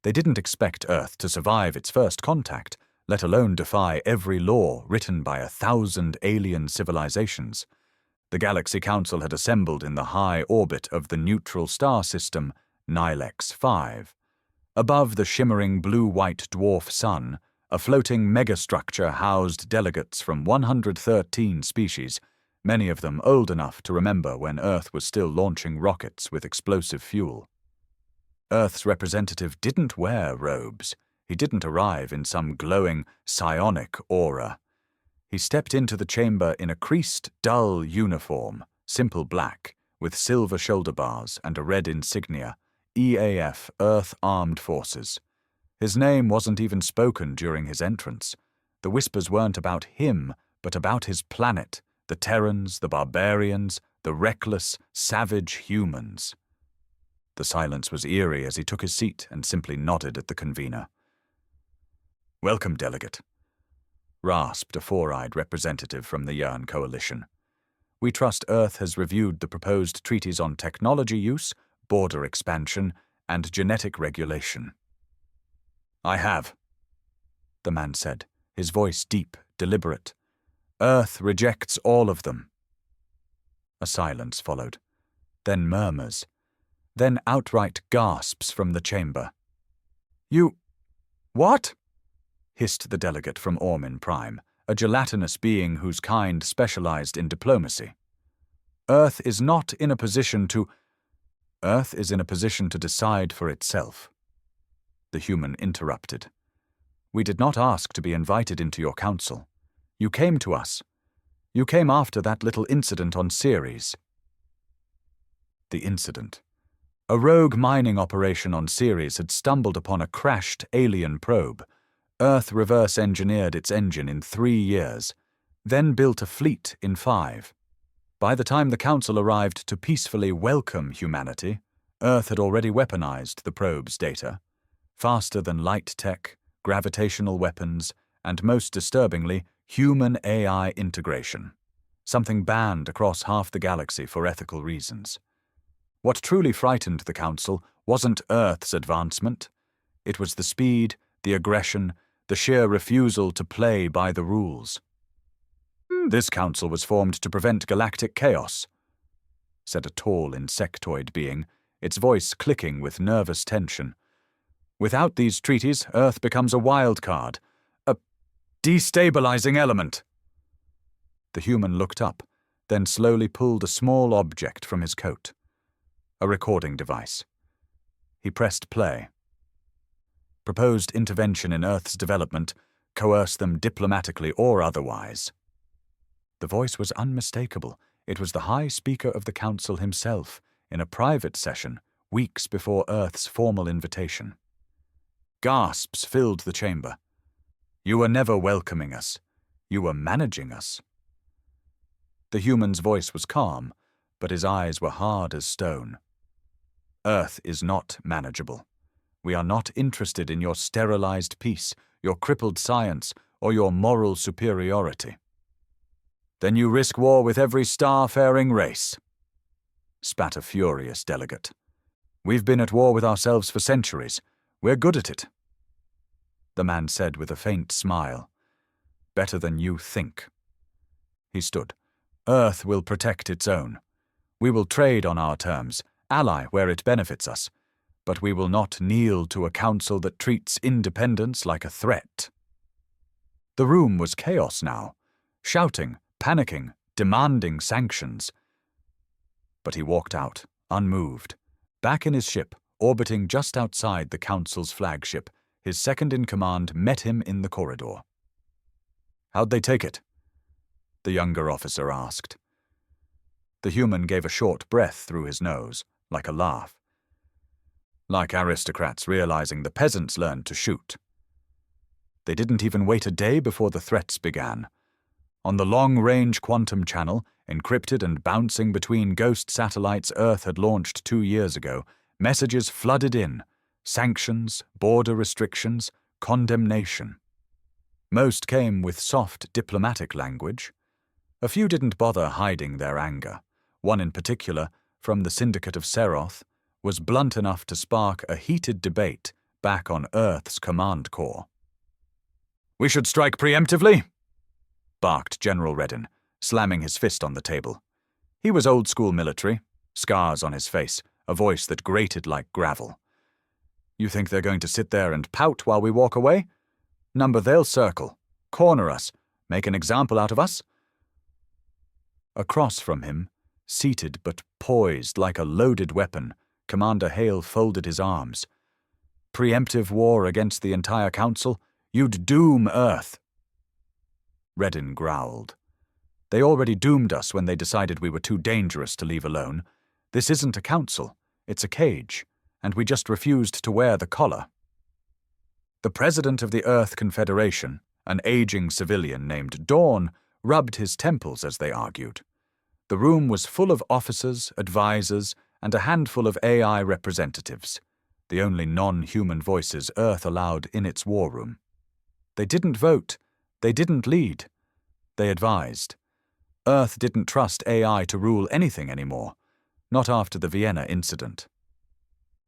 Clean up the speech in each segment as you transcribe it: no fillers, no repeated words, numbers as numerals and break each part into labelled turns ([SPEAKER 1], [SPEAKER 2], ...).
[SPEAKER 1] They didn't expect Earth to survive its first contact, let alone defy every law written by 1,000 alien civilizations. The Galaxy Council had assembled in the high orbit of the neutral star system, Nilex 5. Above the shimmering blue-white dwarf sun, a floating megastructure housed delegates from 113 species, many of them old enough to remember when Earth was still launching rockets with explosive fuel. Earth's representative didn't wear robes. He didn't arrive in some glowing psionic aura. He stepped into the chamber in a creased, dull uniform, simple black, with silver shoulder bars and a red insignia, EAF, Earth Armed Forces. His name wasn't even spoken during his entrance. The whispers weren't about him, but about his planet, the Terrans, the barbarians, the reckless, savage humans. The silence was eerie as he took his seat and simply nodded at the convener. "Welcome, delegate," rasped a four-eyed representative from the Yearn Coalition. "We trust Earth has reviewed the proposed treaties on technology use, border expansion, and genetic regulation." "I have," the man said, his voice deep, deliberate. "Earth rejects all of them." A silence followed, then murmurs, then outright gasps from the chamber. "You... what?" hissed the delegate from Ormin Prime, a gelatinous being whose kind specialized in diplomacy. "Earth is not in a position to... Earth is in a position to decide for itself." The human interrupted. "We did not ask to be invited into your council. You came to us. You came after that little incident on Ceres." The incident. A rogue mining operation on Ceres had stumbled upon a crashed alien probe. Earth reverse-engineered its engine in 3 years, then built a fleet in 5. By the time the Council arrived to peacefully welcome humanity, Earth had already weaponized the probe's data. Faster than light tech, gravitational weapons, and most disturbingly, human-AI integration. Something banned across half the galaxy for ethical reasons. What truly frightened the Council wasn't Earth's advancement. It was the speed, the aggression, the sheer refusal to play by the rules. "This council was formed to prevent galactic chaos," said a tall insectoid being, its voice clicking with nervous tension. "Without these treaties, Earth becomes a wild card, a destabilizing element." The human looked up, then slowly pulled a small object from his coat. A recording device. He pressed play. "Proposed intervention in Earth's development, coerce them diplomatically or otherwise." The voice was unmistakable. It was the High Speaker of the Council himself, in a private session, weeks before Earth's formal invitation. Gasps filled the chamber. "You were never welcoming us. You were managing us." The human's voice was calm, but his eyes were hard as stone. "Earth is not manageable. We are not interested in your sterilized peace, your crippled science, or your moral superiority." "Then you risk war with every star-faring race," spat a furious delegate. "We've been at war with ourselves for centuries. We're good at it." The man said with a faint smile, "Better than you think." He stood. "Earth will protect its own. We will trade on our terms, ally where it benefits us, but we will not kneel to a council that treats independence like a threat." The room was chaos now, shouting, panicking, demanding sanctions. But he walked out, unmoved. Back in his ship, orbiting just outside the Council's flagship, his second-in-command met him in the corridor. "How'd they take it?" the younger officer asked. The human gave a short breath through his nose, like a laugh. "Like aristocrats realizing the peasants learned to shoot. They didn't even wait a day before the threats began. On the long-range quantum channel, encrypted and bouncing between ghost satellites Earth had launched 2 years ago, messages flooded in. Sanctions, border restrictions, condemnation. Most came with soft diplomatic language. A few didn't bother hiding their anger. One in particular, from the Syndicate of Seroth, was blunt enough to spark a heated debate back on Earth's command core. "We should strike preemptively," barked General Redden, slamming his fist on the table. He was old-school military, scars on his face, a voice that grated like gravel. "You think they're going to sit there and pout while we walk away? Number, they'll circle, corner us, make an example out of us." Across from him, seated but poised like a loaded weapon, Commander Hale folded his arms. "Preemptive war against the entire Council? You'd doom Earth." Redden growled. "They already doomed us when they decided we were too dangerous to leave alone. This isn't a council, it's a cage, and we just refused to wear the collar." The president of the Earth Confederation, an aging civilian named Dawn, rubbed his temples as they argued. The room was full of officers, advisors, and a handful of AI representatives, the only non-human voices Earth allowed in its war room. They didn't vote, they didn't lead. They advised. Earth didn't trust AI to rule anything anymore, not after the Vienna incident.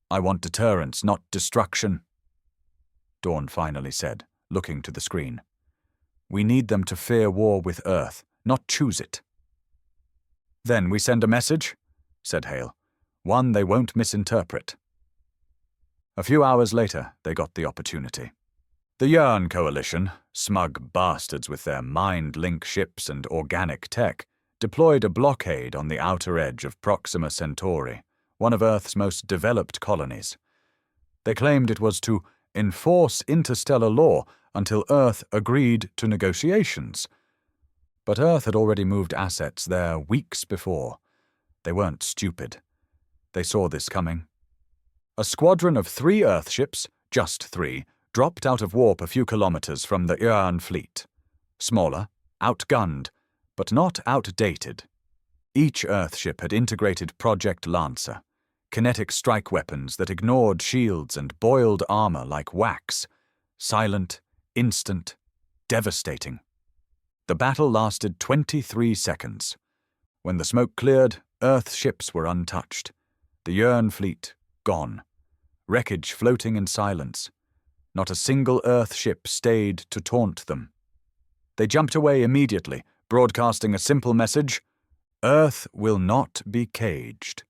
[SPEAKER 1] "I want deterrence, not destruction," Dawn finally said, looking to the screen. "We need them to fear war with Earth, not choose it." "Then we send a message," said Hale. "One they won't misinterpret." A few hours later, they got the opportunity. The Yearn Coalition, smug bastards with their mind-link ships and organic tech, deployed a blockade on the outer edge of Proxima Centauri, one of Earth's most developed colonies. They claimed it was to enforce interstellar law until Earth agreed to negotiations. But Earth had already moved assets there weeks before. They weren't stupid. They saw this coming. A squadron of 3 Earthships, just 3, dropped out of warp a few kilometers from the Yearn fleet. Smaller, outgunned, but not outdated. Each Earthship had integrated Project Lancer, kinetic strike weapons that ignored shields and boiled armor like wax. Silent, instant, devastating. The battle lasted 23 seconds. When the smoke cleared, Earth ships were untouched. The Yearn fleet, gone. Wreckage floating in silence. Not a single Earth ship stayed to taunt them. They jumped away immediately, broadcasting a simple message: "Earth will not be caged."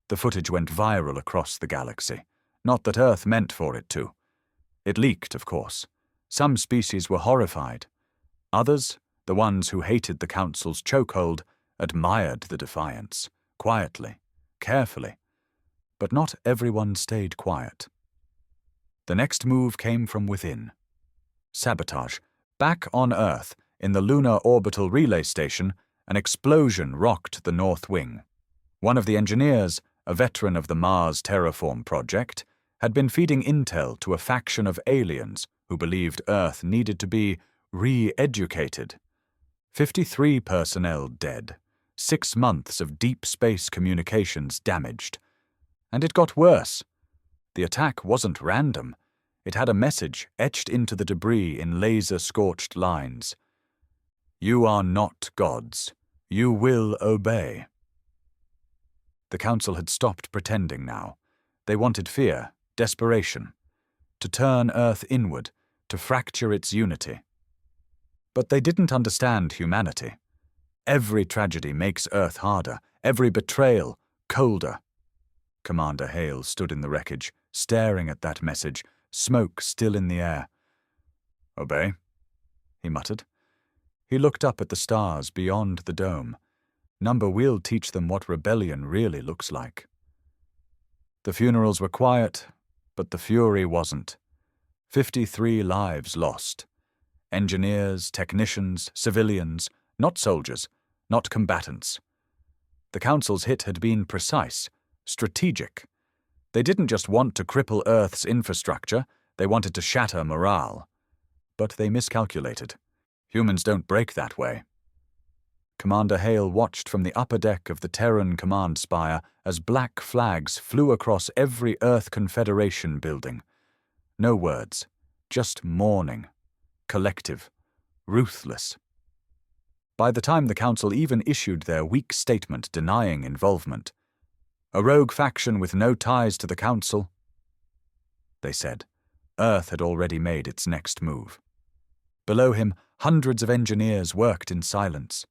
[SPEAKER 1] The footage went viral across the galaxy. Not that Earth meant for it to. It leaked, of course. Some species were horrified. Others, the ones who hated the Council's chokehold, admired the defiance, quietly, carefully. But not everyone stayed quiet. The next move came from within. Sabotage. Back on Earth, in the Lunar Orbital Relay Station, an explosion rocked the North Wing. One of the engineers, a veteran of the Mars Terraform Project, had been feeding intel to a faction of aliens who believed Earth needed to be re-educated. 53 personnel dead, 6 months of deep space communications damaged. And it got worse. The attack wasn't random. It had a message etched into the debris in laser-scorched lines. "You are not gods. You will obey." The Council had stopped pretending now. They wanted fear, desperation. To turn Earth inward, to fracture its unity. But they didn't understand humanity. Every tragedy makes Earth harder, every betrayal colder. Commander Hale stood in the wreckage, staring at that message, smoke still in the air. "Obey," he muttered. He looked up at the stars beyond the dome. Number, we'll teach them what rebellion really looks like. The funerals were quiet, but the fury wasn't. 53 lives lost. Engineers, technicians, civilians, not soldiers, not combatants. The Council's hit had been precise, strategic. They didn't just want to cripple Earth's infrastructure, they wanted to shatter morale. But they miscalculated. Humans don't break that way. Commander Hale watched from the upper deck of the Terran command spire as black flags flew across every Earth Confederation building. No words, just mourning. Collective, ruthless. By the time the Council even issued their weak statement denying involvement, a rogue faction with no ties to the Council. they said. Earth had already made its next move. Below him, hundreds of engineers worked in silence.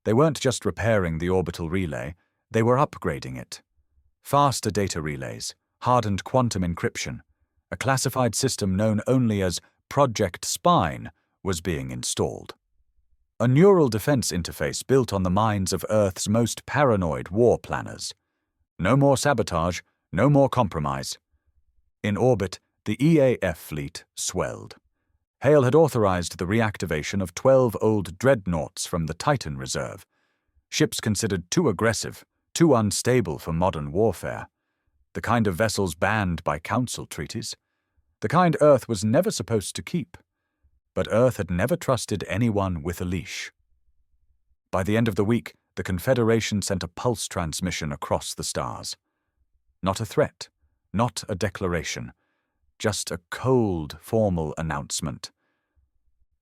[SPEAKER 1] They weren't just repairing the orbital relay, they were upgrading it. Faster data relays, hardened quantum encryption, a classified system known only as Project Spine was being installed. A neural defense interface built on the minds of Earth's most paranoid war planners. No more sabotage, no more compromise. In orbit, the EAF fleet swelled. Hale had authorized the reactivation of 12 old dreadnoughts from the Titan Reserve, ships considered too aggressive, too unstable for modern warfare, the kind of vessels banned by Council treaties, the kind Earth was never supposed to keep. But Earth had never trusted anyone with a leash. By the end of the week, the Confederation sent a pulse transmission across the stars. Not a threat, not a declaration, just a cold, formal announcement.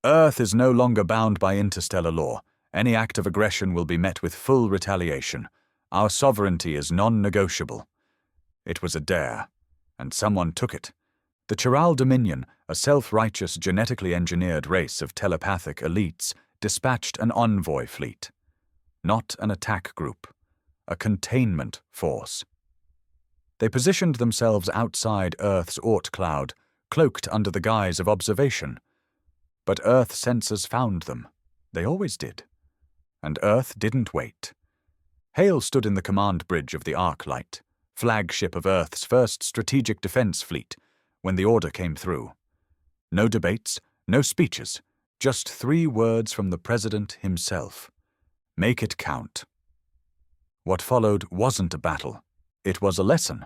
[SPEAKER 1] Earth is no longer bound by interstellar law. Any act of aggression will be met with full retaliation. Our sovereignty is non-negotiable. It was a dare, and someone took it. The Chiral Dominion, a self-righteous, genetically engineered race of telepathic elites, dispatched an envoy fleet. Not an attack group, a containment force. They positioned themselves outside Earth's Oort cloud, cloaked under the guise of observation. But Earth sensors found them. They always did. And Earth didn't wait. Hale stood in the command bridge of the Arclight, flagship of Earth's first strategic defense fleet, when the order came through. No debates, no speeches, just 3 words from the President himself. Make it count. What followed wasn't a battle. It was a lesson.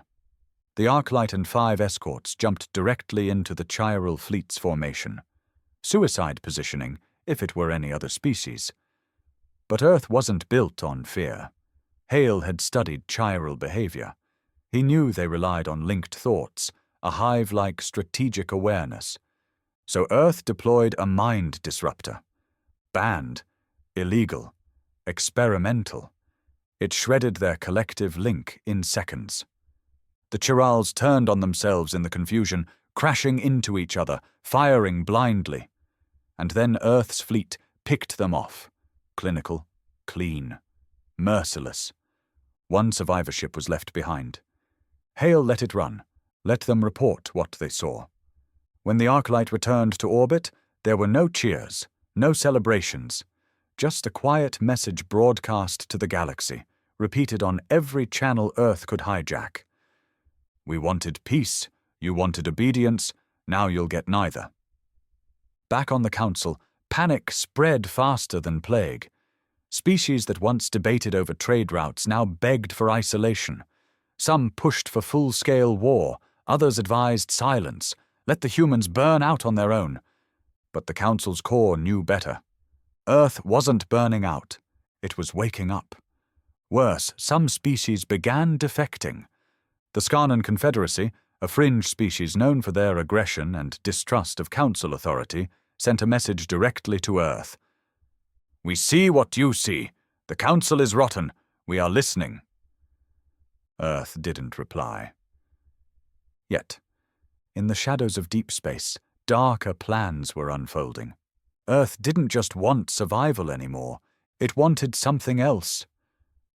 [SPEAKER 1] The Arclight and 5 escorts jumped directly into the Chiral fleet's formation. Suicide positioning, if it were any other species. But Earth wasn't built on fear. Hale had studied Chiral behavior. He knew they relied on linked thoughts, a hive-like strategic awareness. So Earth deployed a mind disruptor. Banned, illegal, experimental. It shredded their collective link in seconds. The Chirals turned on themselves in the confusion, crashing into each other, firing blindly. And then Earth's fleet picked them off. Clinical, clean, merciless. One survivor ship was left behind. Hale let it run. Let them report what they saw. When the Arclight returned to orbit, there were no cheers, no celebrations, just a quiet message broadcast to the galaxy, repeated on every channel Earth could hijack. We wanted peace, you wanted obedience, now you'll get neither. Back on the Council, panic spread faster than plague. Species that once debated over trade routes now begged for isolation. Some pushed for full-scale war, others advised silence, let the humans burn out on their own. But the Council's core knew better. Earth wasn't burning out. It was waking up. Worse, some species began defecting. The Skarnan Confederacy, a fringe species known for their aggression and distrust of Council authority, sent a message directly to Earth. We see what you see. The Council is rotten. We are listening. Earth didn't reply. Yet, in the shadows of deep space, darker plans were unfolding. Earth didn't just want survival anymore. It wanted something else.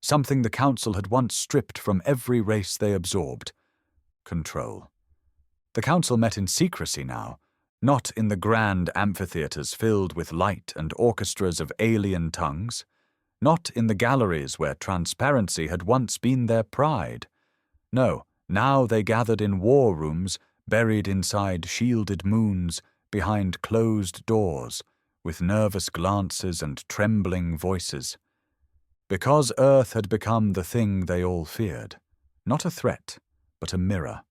[SPEAKER 1] Something the Council had once stripped from every race they absorbed. Control. The Council met in secrecy now, not in the grand amphitheaters filled with light and orchestras of alien tongues, not in the galleries where transparency had once been their pride. No, now they gathered in war rooms, buried inside shielded moons, behind closed doors, with nervous glances and trembling voices. Because Earth had become the thing they all feared, not a threat, but a mirror,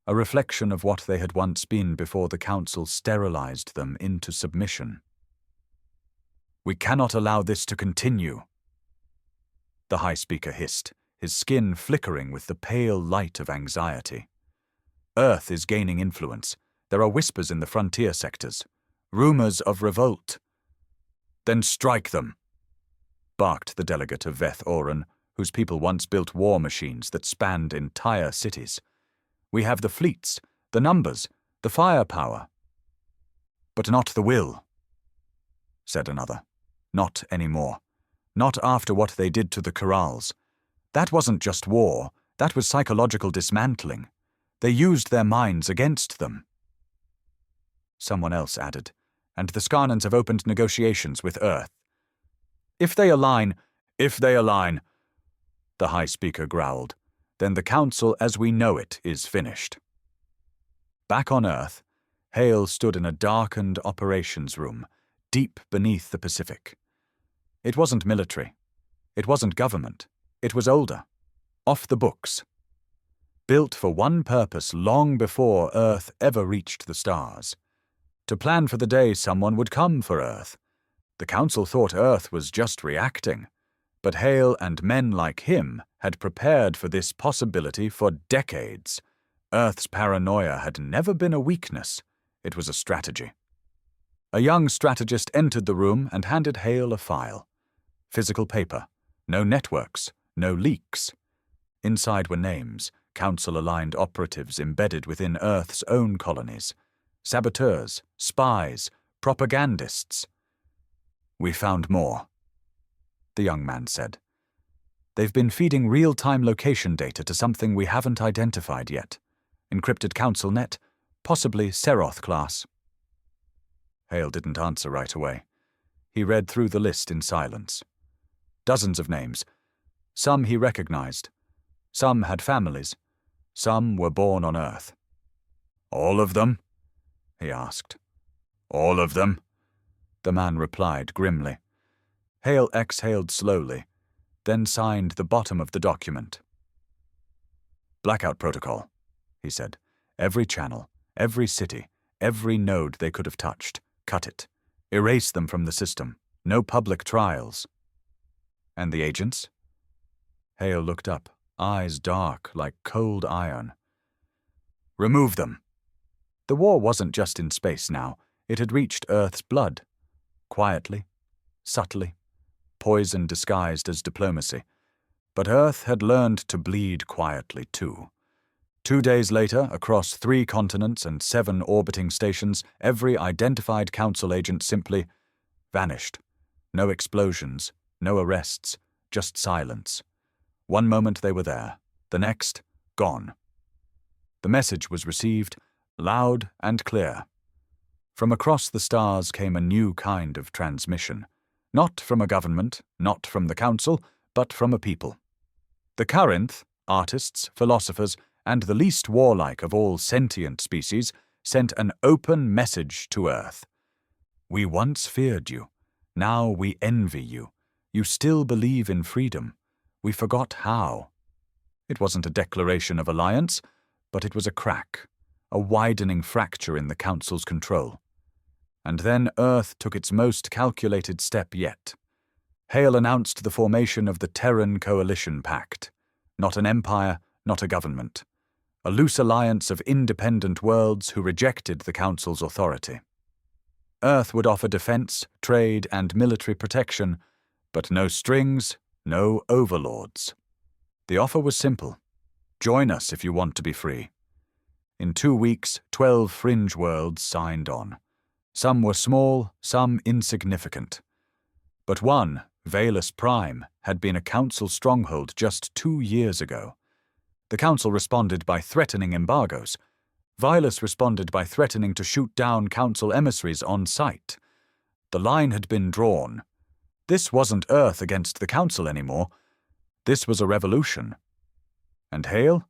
[SPEAKER 1] a reflection of what they had once been before the Council sterilized them into submission. We cannot allow this to continue, the High Speaker hissed, his skin flickering with the pale light of anxiety. Earth is gaining influence. There are whispers in the frontier sectors, rumors of revolt. Then strike them, barked the delegate of Veth Oren, whose people once built war machines that spanned entire cities. We have the fleets, the numbers, the firepower. But not the will, said another. Not anymore. Not after what they did to the corrals. That wasn't just war, that was psychological dismantling. They used their minds against them. Someone else added, and the Skarnans have opened negotiations with Earth. If they align, the High Speaker growled, then the Council as we know it is finished. Back on Earth, Hale stood in a darkened operations room, deep beneath the Pacific. It wasn't military. It wasn't government. It was older. Off the books. Built for one purpose long before Earth ever reached the stars. To plan for the day someone would come for Earth. The Council thought Earth was just reacting, but Hale and men like him had prepared for this possibility for decades. Earth's paranoia had never been a weakness, it was a strategy. A young strategist entered the room and handed Hale a file. Physical paper, no networks, no leaks. Inside were names, Council-aligned operatives embedded within Earth's own colonies. Saboteurs, spies, propagandists. We found more, the young man said. They've been feeding real-time location data to something we haven't identified yet. Encrypted Council net, possibly Seroth class. Hale didn't answer right away. He read through the list in silence. Dozens of names. Some he recognized. Some had families. Some were born on Earth. All of them? He asked. All of them? The man replied grimly. Hale exhaled slowly, then signed the bottom of the document. Blackout protocol, he said. Every channel, every city, every node they could have touched. Cut it. Erase them from the system. No public trials. And the agents? Hale looked up, eyes dark like cold iron. Remove them. The war wasn't just in space now. It had reached Earth's blood. Quietly, subtly, poison disguised as diplomacy. But Earth had learned to bleed quietly too. 2 days later, across 3 continents and 7 orbiting stations, every identified Council agent simply vanished. No explosions, no arrests, just silence. One moment they were there, the next, gone. The message was received, loud and clear. From across the stars came a new kind of transmission. Not from a government, not from the Council, but from a people. The Corinth, artists, philosophers, and the least warlike of all sentient species, sent an open message to Earth. We once feared you. Now we envy you. You still believe in freedom. We forgot how. It wasn't a declaration of alliance, but it was a crack, a widening fracture in the Council's control. And then Earth took its most calculated step yet. Hale announced the formation of the Terran Coalition Pact. Not an empire, not a government. A loose alliance of independent worlds who rejected the Council's authority. Earth would offer defense, trade, and military protection, but no strings, no overlords. The offer was simple. Join us if you want to be free. In 2 weeks, 12 fringe worlds signed on. Some were small, some insignificant. But one, Valus Prime, had been a Council stronghold just 2 years ago. The Council responded by threatening embargoes. Valus responded by threatening to shoot down Council emissaries on sight. The line had been drawn. This wasn't Earth against the Council anymore. This was a revolution. And Hale?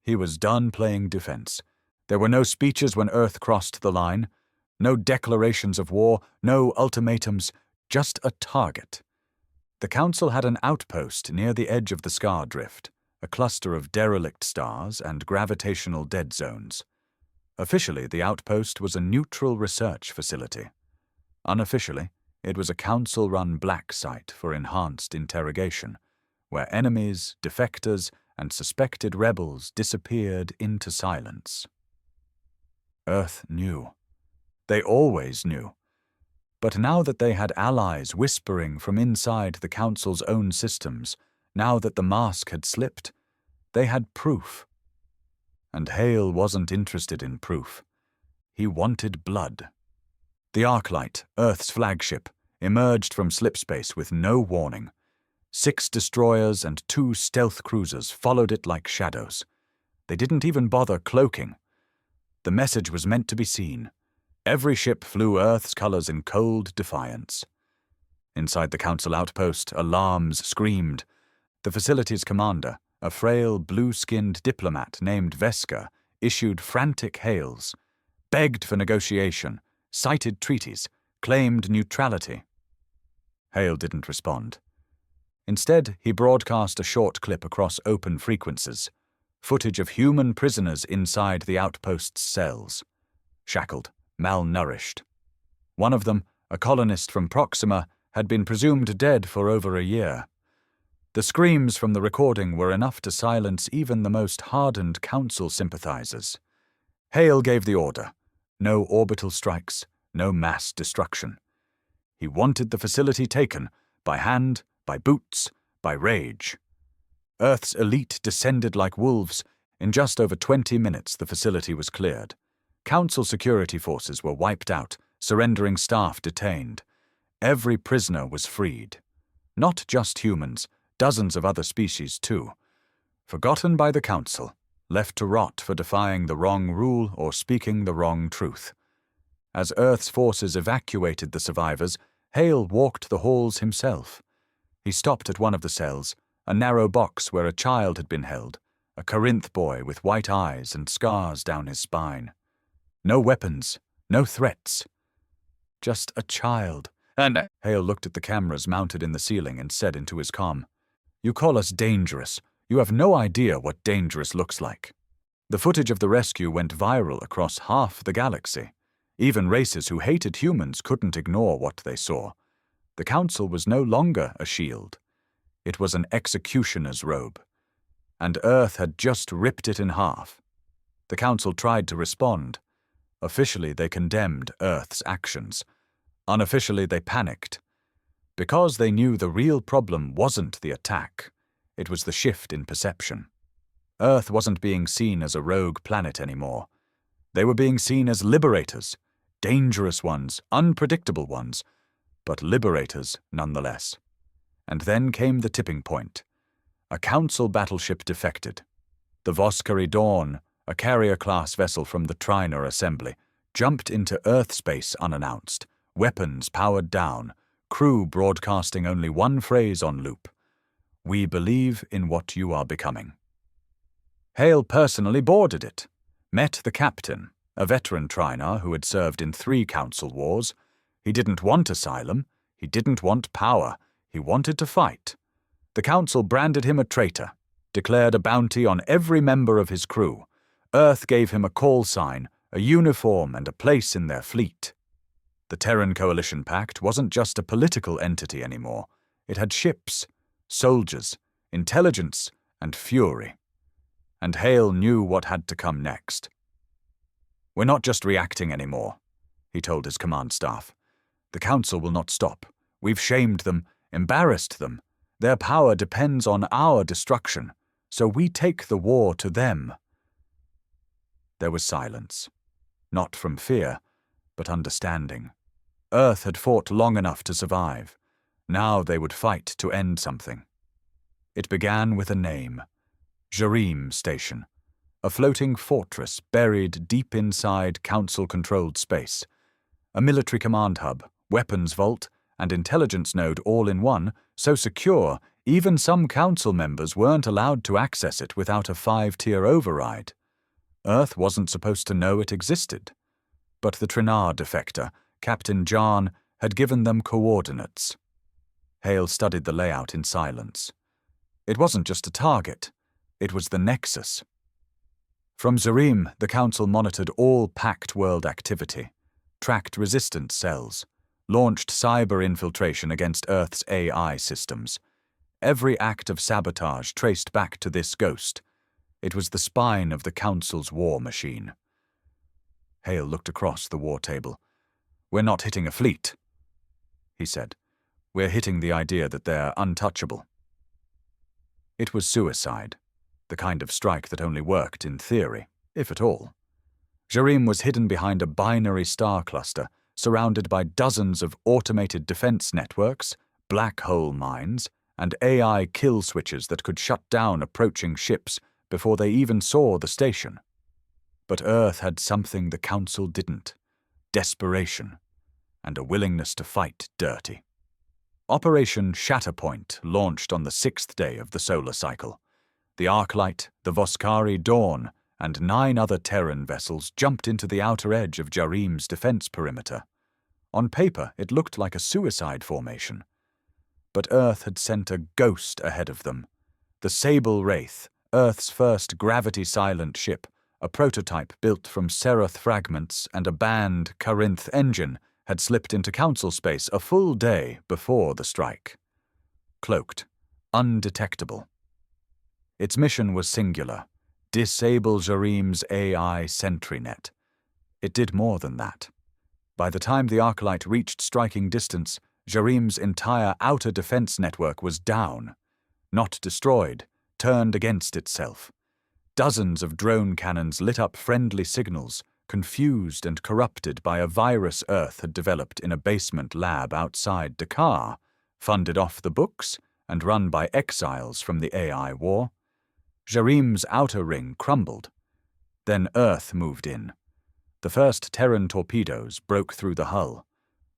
[SPEAKER 1] He was done playing defense. There were no speeches when Earth crossed the line. No declarations of war, no ultimatums, just a target. The Council had an outpost near the edge of the Scar Drift, a cluster of derelict stars and gravitational dead zones. Officially, the outpost was a neutral research facility. Unofficially, it was a Council-run black site for enhanced interrogation, where enemies, defectors, and suspected rebels disappeared into silence. Earth knew. They always knew. But now that they had allies whispering from inside the Council's own systems, now that the mask had slipped, they had proof. And Hale wasn't interested in proof. He wanted blood. The Arclight, Earth's flagship, emerged from slipspace with no warning. 6 destroyers and 2 stealth cruisers followed it like shadows. They didn't even bother cloaking. The message was meant to be seen. Every ship flew Earth's colors in cold defiance. Inside the Council outpost, alarms screamed. The facility's commander, a frail, blue-skinned diplomat named Veska, issued frantic hails, begged for negotiation, cited treaties, claimed neutrality. Hale didn't respond. Instead, he broadcast a short clip across open frequencies, footage of human prisoners inside the outpost's cells, shackled, malnourished. One of them, a colonist from Proxima, had been presumed dead for over a year. The screams from the recording were enough to silence even the most hardened Council sympathizers. Hale gave the order. No orbital strikes, no mass destruction. He wanted the facility taken, by hand, by boots, by rage. Earth's elite descended like wolves. In just over 20 minutes, the facility was cleared. Council security forces were wiped out, surrendering staff detained. Every prisoner was freed. Not just humans, dozens of other species too. Forgotten by the Council, left to rot for defying the wrong rule or speaking the wrong truth. As Earth's forces evacuated the survivors, Hale walked the halls himself. He stopped at one of the cells, a narrow box where a child had been held, a Corinth boy with white eyes and scars down his spine. No weapons, no threats. Just a child. And Hale looked at the cameras mounted in the ceiling and said into his comm, "You call us dangerous. You have no idea what dangerous looks like." The footage of the rescue went viral across half the galaxy. Even races who hated humans couldn't ignore what they saw. The Council was no longer a shield. It was an executioner's robe. And Earth had just ripped it in half. The Council tried to respond. Officially, they condemned Earth's actions. Unofficially, they panicked. Because they knew the real problem wasn't the attack. It was the shift in perception. Earth wasn't being seen as a rogue planet anymore. They were being seen as liberators. Dangerous ones, unpredictable ones, but liberators nonetheless. And then came the tipping point. A Council battleship defected. The Voskari Dawn, a carrier-class vessel from the Triner Assembly, jumped into Earth space unannounced, weapons powered down, crew broadcasting only one phrase on loop. "We believe in what you are becoming." Hale personally boarded it, met the captain, a veteran Triner who had served in 3 Council wars. He didn't want asylum. He didn't want power. He wanted to fight. The Council branded him a traitor, declared a bounty on every member of his crew. Earth gave him a call sign, a uniform, and a place in their fleet. The Terran Coalition Pact wasn't just a political entity anymore. It had ships, soldiers, intelligence, and fury. And Hale knew what had to come next. "We're not just reacting anymore," he told his command staff. "The Council will not stop. We've shamed them, embarrassed them. Their power depends on our destruction, so we take the war to them." There was silence. Not from fear, but understanding. Earth had fought long enough to survive. Now they would fight to end something. It began with a name. Jareem Station. A floating fortress buried deep inside Council-controlled space. A military command hub, weapons vault, and intelligence node all in one, so secure even some Council members weren't allowed to access it without a 5-tier override. Earth wasn't supposed to know it existed. But the Trinar defector, Captain John, had given them coordinates. Hale studied the layout in silence. It wasn't just a target. It was the Nexus. From Zareem, the Council monitored all Pact World activity, tracked resistance cells, launched cyber infiltration against Earth's AI systems. Every act of sabotage traced back to this ghost. It was the spine of the Council's war machine. Hale looked across the war table. "We're not hitting a fleet," he said. "We're hitting the idea that they're untouchable." It was suicide, the kind of strike that only worked in theory. if at all. Jareem was hidden behind a binary star cluster, surrounded by dozens of automated defense networks, black hole mines, and AI kill switches that could shut down approaching ships before they even saw the station. But Earth had something the Council didn't: desperation, and a willingness to fight dirty. Operation Shatterpoint launched on the 6th day of the solar cycle. The Arclight, the Voskari Dawn, and 9 other Terran vessels jumped into the outer edge of Jareem's defense perimeter. On paper, it looked like a suicide formation. But Earth had sent a ghost ahead of them. The Sable Wraith, Earth's first gravity-silent ship, a prototype built from Seraph fragments and a banned Corinth engine, had slipped into Council space a full day before the strike. Cloaked, undetectable. Its mission was singular: disable Jareem's AI sentry net. It did more than that. By the time the Arclight reached striking distance, Jareem's entire outer defense network was down. Not destroyed, turned against itself. Dozens of drone cannons lit up friendly signals, confused and corrupted by a virus Earth had developed in a basement lab outside Dakar, funded off the books and run by exiles from the AI war. Jareem's outer ring crumbled. Then Earth moved in. The first Terran torpedoes broke through the hull.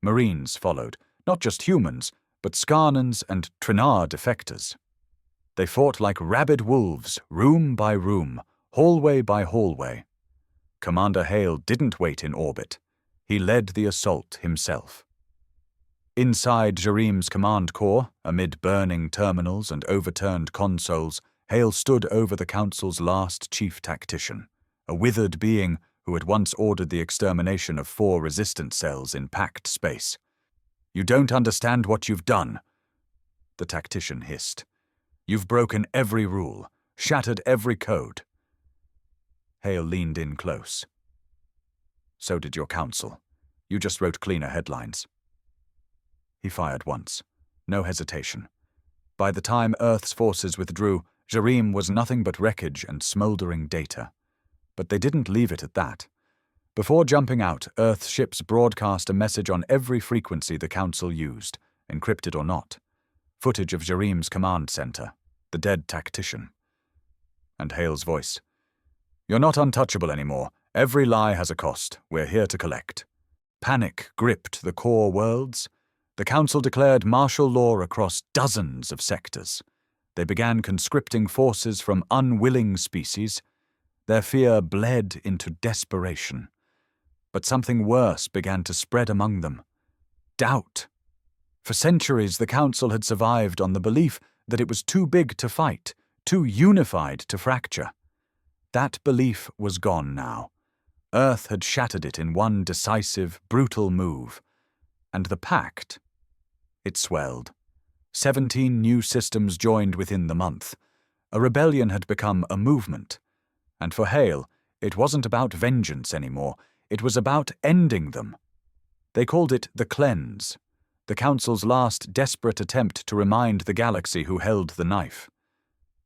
[SPEAKER 1] Marines followed, not just humans, but Skarnans and Trinar defectors. They fought like rabid wolves, room by room, hallway by hallway. Commander Hale didn't wait in orbit. He led the assault himself. Inside Jareem's command core, amid burning terminals and overturned consoles, Hale stood over the Council's last chief tactician, a withered being who had once ordered the extermination of 4 resistance cells in packed space. "You don't understand what you've done," the tactician hissed. "You've broken every rule, shattered every code." Hale leaned in close. "So did your Council. You just wrote cleaner headlines." He fired once. No hesitation. By the time Earth's forces withdrew, Jareem was nothing but wreckage and smoldering data. But they didn't leave it at that. Before jumping out, Earth's ships broadcast a message on every frequency the Council used, encrypted or not. Footage of Jareem's command center, the dead tactician. And Hale's voice. "You're not untouchable anymore. Every lie has a cost. We're here to collect." Panic gripped the core worlds. The Council declared martial law across dozens of sectors. They began conscripting forces from unwilling species. Their fear bled into desperation. But something worse began to spread among them. Doubt. For centuries, the Council had survived on the belief that it was too big to fight, too unified to fracture. That belief was gone now. Earth had shattered it in one decisive, brutal move. And the pact? It swelled. 17 new systems joined within the month. A rebellion had become a movement. And for Hale, it wasn't about vengeance anymore. It was about ending them. They called it the Cleanse, the Council's last desperate attempt to remind the galaxy who held the knife.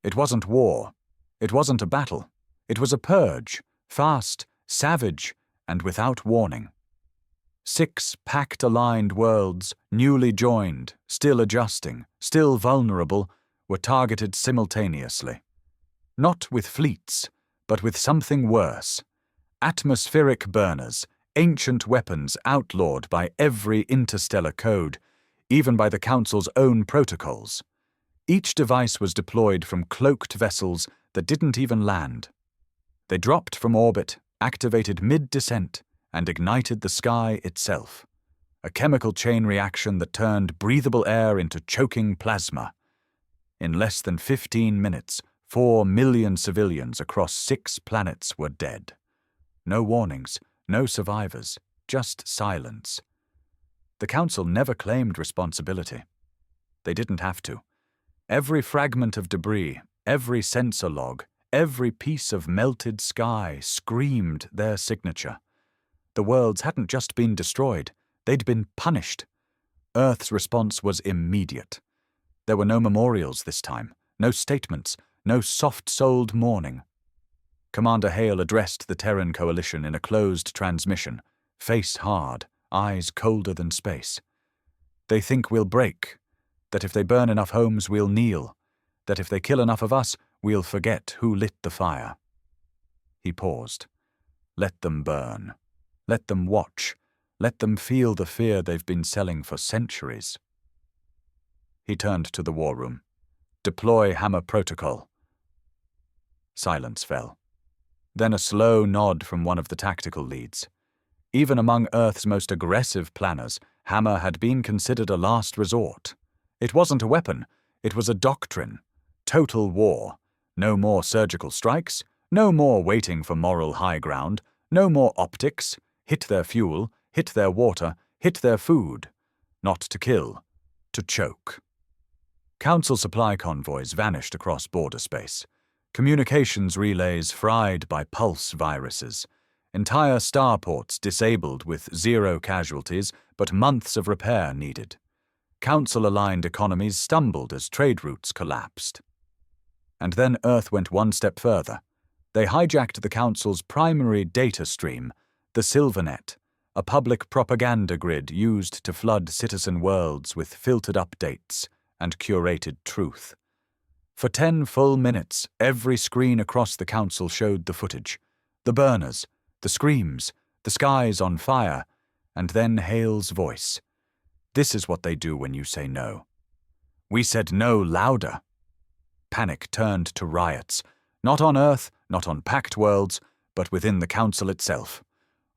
[SPEAKER 1] It wasn't war. It wasn't a battle. It was a purge, fast, savage, and without warning. 6 pact-aligned worlds, newly joined, still adjusting, still vulnerable, were targeted simultaneously. Not with fleets, but with something worse. Atmospheric burners, ancient weapons outlawed by every interstellar code, even by the Council's own protocols. Each device was deployed from cloaked vessels that didn't even land. They dropped from orbit, activated mid-descent, and ignited the sky itself. A chemical chain reaction that turned breathable air into choking plasma. In less than 15 minutes, 4 million civilians across 6 planets were dead. No warnings, no survivors, just silence. The Council never claimed responsibility. They didn't have to. Every fragment of debris, every sensor log, every piece of melted sky screamed their signature. The worlds hadn't just been destroyed, they'd been punished. Earth's response was immediate. There were no memorials this time, no statements, no soft-souled mourning. Commander Hale addressed the Terran coalition in a closed transmission, face hard, eyes colder than space. They think we'll break, that if they burn enough homes we'll kneel, that if they kill enough of us we'll forget who lit the fire. He paused. Let them burn. Let them watch. Let them feel the fear they've been selling for centuries. He turned to the war room. Deploy hammer protocol. Silence fell. Then a slow nod from one of the tactical leads. Even among Earth's most aggressive planners, hammer had been considered a last resort. It wasn't a weapon, it was a doctrine. Total war. No more surgical strikes, no more waiting for moral high ground, no more optics, hit their fuel, hit their water, hit their food. Not to kill, to choke. Council supply convoys vanished across border space. Communications relays fried by pulse viruses. Entire starports disabled with 0 casualties, but months of repair needed. Council-aligned economies stumbled as trade routes collapsed. And then Earth went one step further. They hijacked the Council's primary data stream, the Silvernet, a public propaganda grid used to flood citizen worlds with filtered updates and curated truth. For 10 full minutes, every screen across the Council showed the footage, the burners, the screams, the skies on fire, and then Hale's voice. This is what they do when you say no. We said no louder. Panic turned to riots, not on Earth, not on packed worlds, but within the Council itself.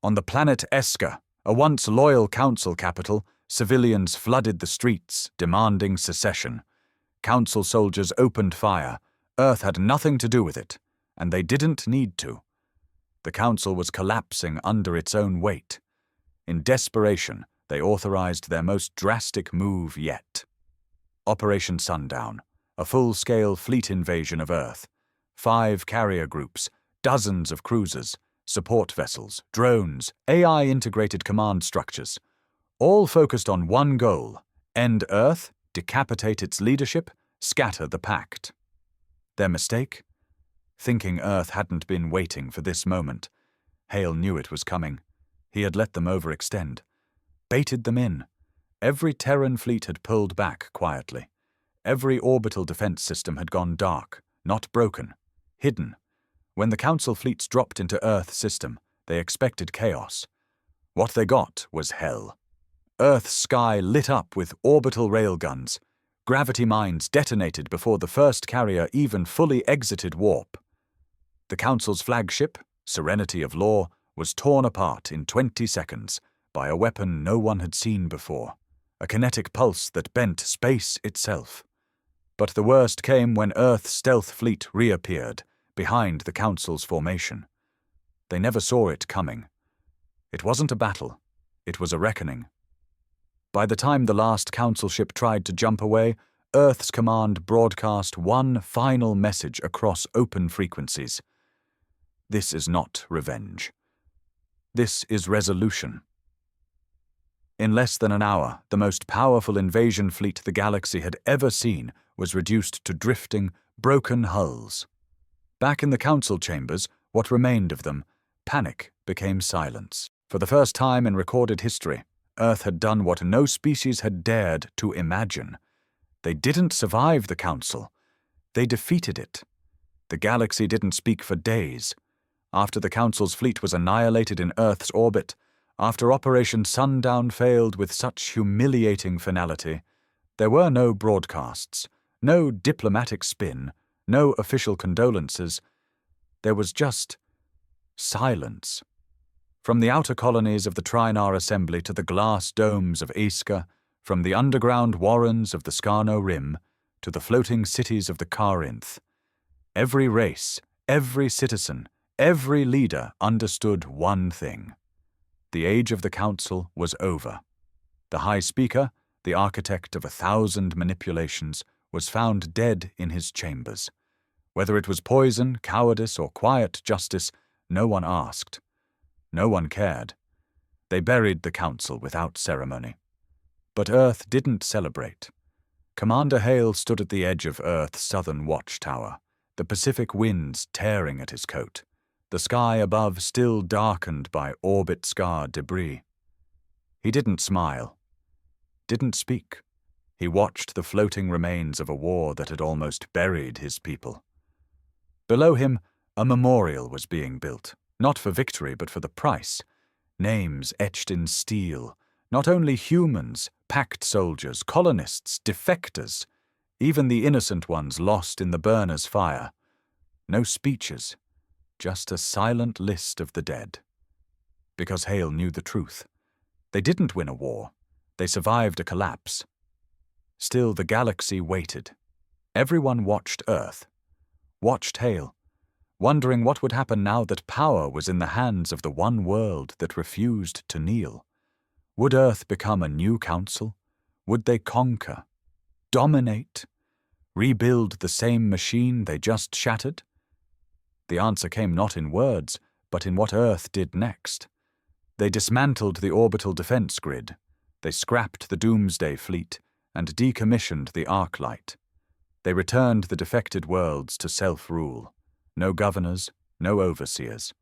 [SPEAKER 1] On the planet Eska, a once loyal Council capital, civilians flooded the streets, demanding secession. Council soldiers opened fire. Earth had nothing to do with it, and they didn't need to. The Council was collapsing under its own weight. In desperation, they authorized their most drastic move yet. Operation Sundown, a full-scale fleet invasion of Earth. 5 carrier groups, dozens of cruisers, support vessels, drones, AI-integrated command structures, all focused on one goal: end Earth, decapitate its leadership, scatter the Pact. Their mistake? Thinking Earth hadn't been waiting for this moment. Hale knew it was coming. He had let them overextend. Baited them in. Every Terran fleet had pulled back quietly. Every orbital defense system had gone dark, not broken, hidden. When the Council fleets dropped into Earth's system, they expected chaos. What they got was hell. Earth's sky lit up with orbital railguns. Gravity mines detonated before the first carrier even fully exited warp. The Council's flagship, Serenity of Law, was torn apart in 20 seconds by a weapon no one had seen before, a kinetic pulse that bent space itself. But the worst came when Earth's stealth fleet reappeared, behind the Council's formation. They never saw it coming. It wasn't a battle. It was a reckoning. By the time the last Council ship tried to jump away, Earth's command broadcast one final message across open frequencies. This is not revenge. This is resolution. In less than an hour, the most powerful invasion fleet the galaxy had ever seen was reduced to drifting, broken hulls. Back in the Council chambers, what remained of them, panic became silence. For the first time in recorded history, Earth had done what no species had dared to imagine. They didn't survive the Council. They defeated it. The galaxy didn't speak for days. After the Council's fleet was annihilated in Earth's orbit, after Operation Sundown failed with such humiliating finality, there were no broadcasts, no diplomatic spin, no official condolences. There was just silence. From the outer colonies of the Trinar Assembly to the glass domes of Aiska, from the underground warrens of the Scarno Rim to the floating cities of the Carinth, every race, every citizen, every leader understood one thing. The age of the Council was over. The High Speaker, the architect of 1,000 manipulations, was found dead in his chambers. Whether it was poison, cowardice, or quiet justice, no one asked. No one cared. They buried the Council without ceremony. But Earth didn't celebrate. Commander Hale stood at the edge of Earth's southern watchtower, the Pacific winds tearing at his coat. the sky above still darkened by orbit-scarred debris. He didn't smile, didn't speak. He watched the floating remains of a war that had almost buried his people. Below him, a memorial was being built, not for victory but for the price. Names etched in steel, not only humans, packed soldiers, colonists, defectors, even the innocent ones lost in the burner's fire. No speeches, just a silent list of the dead. Because Hale knew the truth. They didn't win a war. They survived a collapse. Still, the galaxy waited. Everyone watched Earth, watched Hale, wondering what would happen now that power was in the hands of the one world that refused to kneel. Would Earth become a new council? Would they conquer, dominate, rebuild the same machine they just shattered? The answer came not in words, but in what Earth did next. They dismantled the orbital defense grid. They scrapped the Doomsday Fleet and decommissioned the Arclight. They returned the defected worlds to self-rule. No governors, no overseers.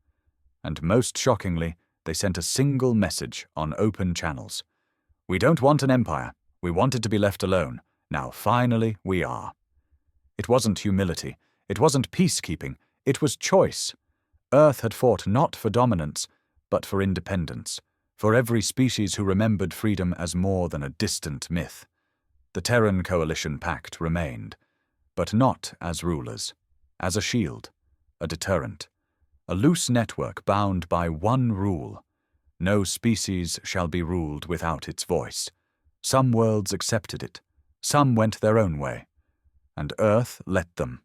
[SPEAKER 1] And most shockingly, they sent a single message on open channels. We don't want an empire. We wanted to be left alone. Now finally we are. It wasn't humility. It wasn't peacekeeping. It was choice. Earth had fought not for dominance, but for independence, for every species who remembered freedom as more than a distant myth. The Terran Coalition Pact remained, but not as rulers, as a shield, a deterrent, a loose network bound by one rule. No species shall be ruled without its voice. Some worlds accepted it, some went their own way, and Earth let them.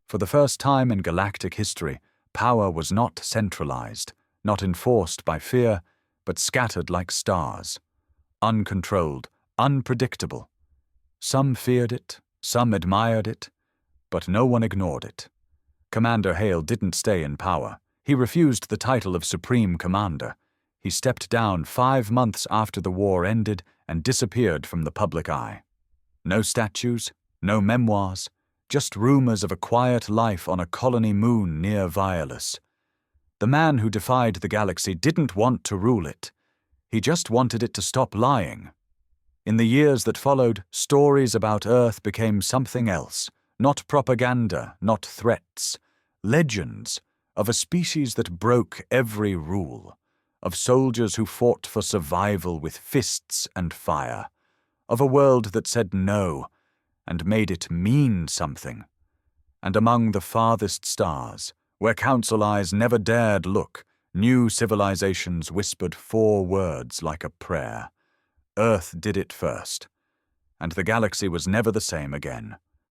[SPEAKER 1] For the first time in galactic history, power was not centralized, not enforced by fear, but scattered like stars, uncontrolled, unpredictable. Some feared it, some admired it, but no one ignored it. Commander Hale didn't stay in power. He refused the title of Supreme Commander. He stepped down 5 months after the war ended and disappeared from the public eye. No statues, no memoirs, just rumors of a quiet life on a colony moon near Violus. The man who defied the galaxy didn't want to rule it. He just wanted it to stop lying. In the years that followed, stories about Earth became something else. Not propaganda, not threats. Legends of a species that broke every rule. Of soldiers who fought for survival with fists and fire. Of a world that said no and made it mean something. And among the farthest stars, where council eyes never dared look, new civilizations whispered 4 words like a prayer. Earth did it first, and the galaxy was never the same again.